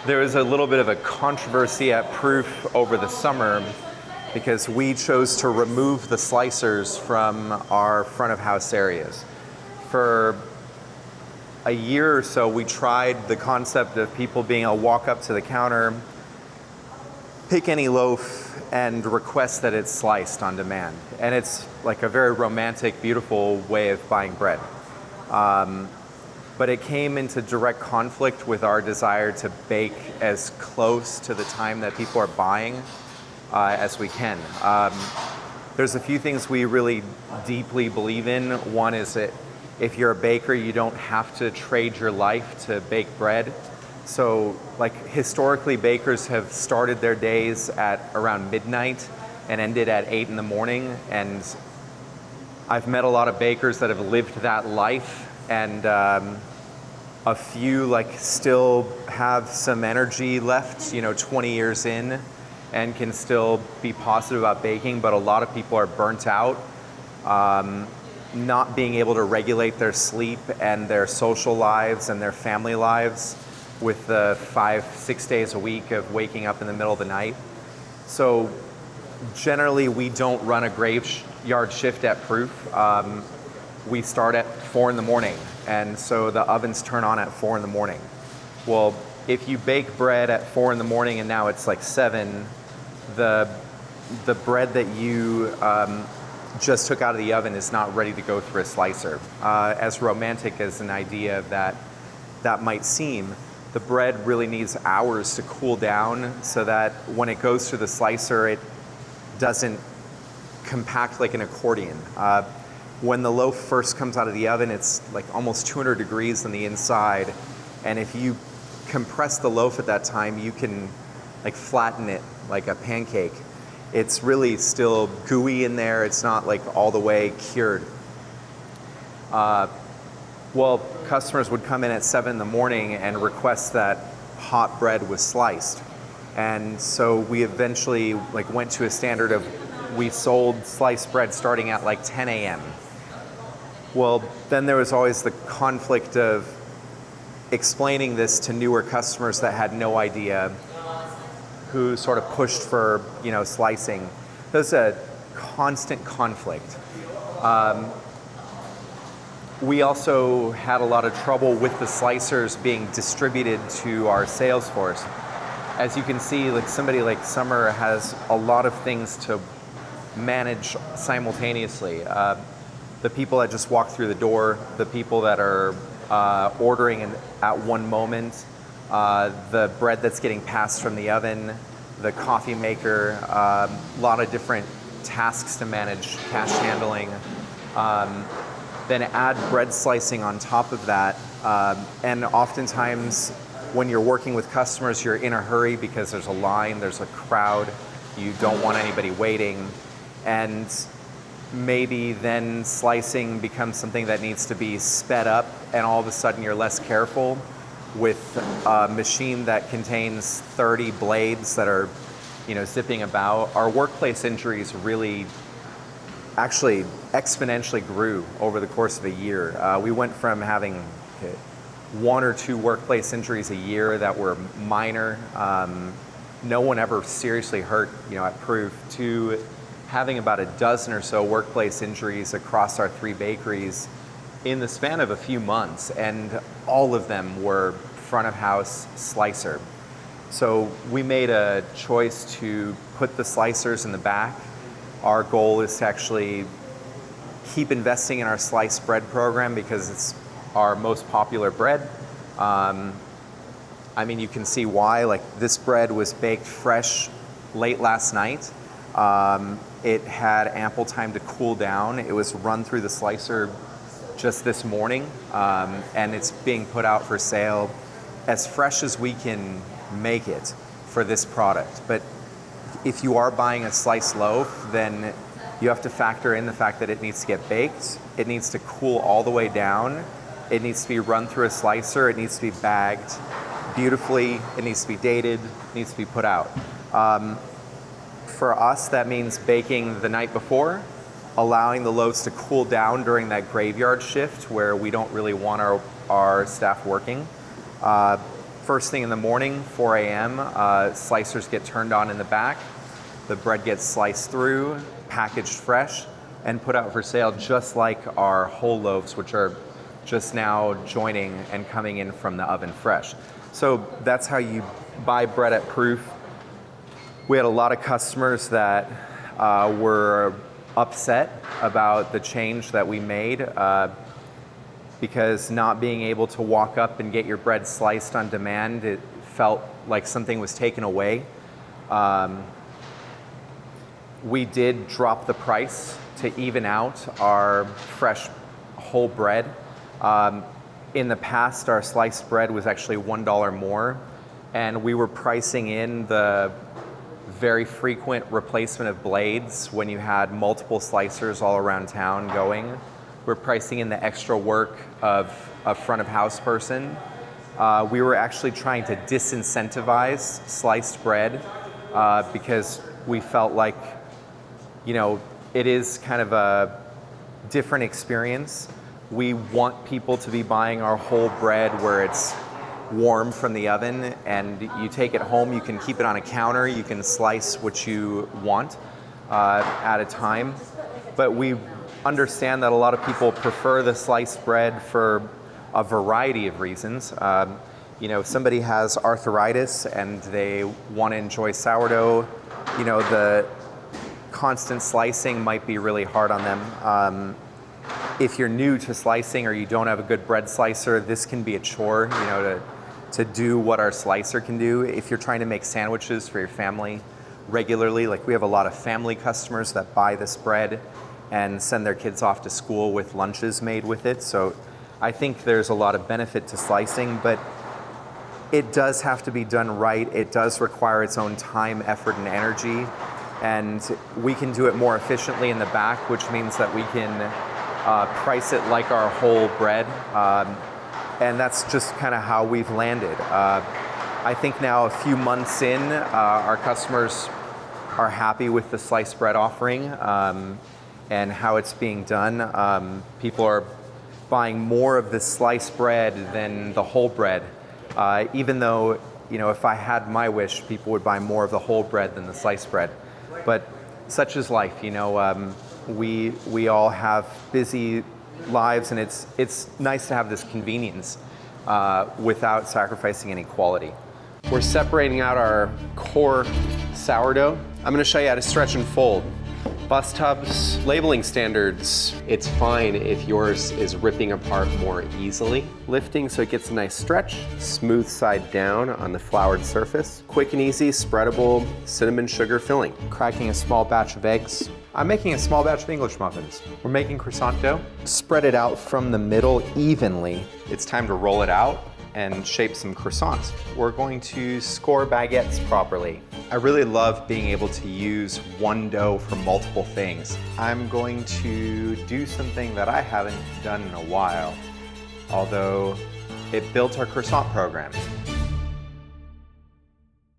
There was a little bit of a controversy at Proof over the summer because we chose to remove the slicers from our front of house areas. For a year or so, we tried the concept of people being able to walk up to the counter, pick any loaf, and request that it's sliced on demand. And it's like a very romantic, beautiful way of buying bread. But it came into direct conflict with our desire to bake as close to the time that people are buying as we can. There's a few things we really deeply believe in. One is that if you're a baker, you don't have to trade your life to bake bread. So like historically, bakers have started their days at around midnight and ended at 8 in the morning. And I've met a lot of bakers that have lived that life, and a few like still have some energy left, 20 years in, and can still be positive about baking, but a lot of people are burnt out, not being able to regulate their sleep and their social lives and their family lives with the 5-6 days a week of waking up in the middle of the night. So generally we don't run a graveyard shift at Proof. We start at 4 in the morning, and so the ovens turn on at 4 in the morning. Well, if you bake bread at 4 in the morning and now it's like 7, the bread that you just took out of the oven is not ready to go through a slicer. As romantic as an idea that might seem, the bread really needs hours to cool down so that when it goes through the slicer, it doesn't compact like an accordion. When the loaf first comes out of the oven, it's like almost 200 degrees on the inside. And if you compress the loaf at that time, you can like flatten it like a pancake. It's really still gooey in there. It's not like all the way cured. Well, customers would come in at 7 in the morning and request that hot bread was sliced. And so we eventually like went to a standard of we sold sliced bread starting at like 10 a.m. Well, then there was always the conflict of explaining this to newer customers that had no idea, who sort of pushed for, slicing. There's a constant conflict. We also had a lot of trouble with the slicers being distributed to our sales force. As you can see, like somebody like Summer has a lot of things to manage simultaneously. The people that just walk through the door, the people that are ordering at one moment, the bread that's getting passed from the oven, the coffee maker, a lot of different tasks to manage, cash handling. Then add bread slicing on top of that. And oftentimes when you're working with customers, you're in a hurry because there's a line, there's a crowd, you don't want anybody waiting. And maybe then slicing becomes something that needs to be sped up, and all of a sudden you're less careful with a machine that contains 30 blades that are, zipping about. Our workplace injuries really actually exponentially grew over the course of a year. We went from having 1 or 2 workplace injuries a year that were minor, no one ever seriously hurt, at Proof, to having about a dozen or so workplace injuries across our 3 bakeries in the span of a few months, and all of them were front of house slicer. So we made a choice to put the slicers in the back. Our goal is to actually keep investing in our sliced bread program because it's our most popular bread. You can see why. Like, this bread was baked fresh late last night. It had ample time to cool down. It was run through the slicer just this morning, and it's being put out for sale as fresh as we can make it for this product. But if you are buying a sliced loaf, then you have to factor in the fact that it needs to get baked, it needs to cool all the way down, it needs to be run through a slicer, it needs to be bagged beautifully, it needs to be dated, it needs to be put out. For us, that means baking the night before, allowing the loaves to cool down during that graveyard shift where we don't really want our staff working. First thing in the morning, 4 a.m., slicers get turned on in the back. The bread gets sliced through, packaged fresh, and put out for sale just like our whole loaves, which are just now joining and coming in from the oven fresh. So that's how you buy bread at Proof. We had a lot of customers that were upset about the change that we made because not being able to walk up and get your bread sliced on demand, it felt like something was taken away. We did drop the price to even out our fresh whole bread. In the past, our sliced bread was actually $1 more, and we were pricing in the very frequent replacement of blades when you had multiple slicers all around town going. We're pricing in the extra work of a front of house person. We were actually trying to disincentivize sliced bread because we felt like, you know, it is kind of a different experience. We want people to be buying our whole bread where it's warm from the oven, and you take it home, you can keep it on a counter, you can slice what you want at a time. But we understand that a lot of people prefer the sliced bread for a variety of reasons. You know, if somebody has arthritis and they want to enjoy sourdough, you know, the constant slicing might be really hard on them. If you're new to slicing or you don't have a good bread slicer, this can be a chore, you know, to do what our slicer can do. If you're trying to make sandwiches for your family regularly, like we have a lot of family customers that buy this bread and send their kids off to school with lunches made with it. So I think there's a lot of benefit to slicing, but it does have to be done right. It does require its own time, effort, and energy. And we can do it more efficiently in the back, which means that we can price it like our whole bread. And that's just kind of how we've landed. I think now a few months in, our customers are happy with the sliced bread offering and how it's being done. People are buying more of the sliced bread than the whole bread. Even though, you know, if I had my wish, people would buy more of the whole bread than the sliced bread. But such is life, you know. We all have busy lives, and it's nice to have this convenience without sacrificing any quality. We're separating out our core sourdough. I'm going to show you how to stretch and fold. Bus tubs, labeling standards, it's fine if yours is ripping apart more easily. Lifting so it gets a nice stretch, smooth side down on the floured surface. Quick and easy, spreadable cinnamon sugar filling. Cracking a small batch of eggs. I'm making a small batch of English muffins. We're making croissant dough. Spread it out from the middle evenly. It's time to roll it out and shape some croissants. We're going to score baguettes properly. I really love being able to use one dough for multiple things. I'm going to do something that I haven't done in a while, although it built our croissant program.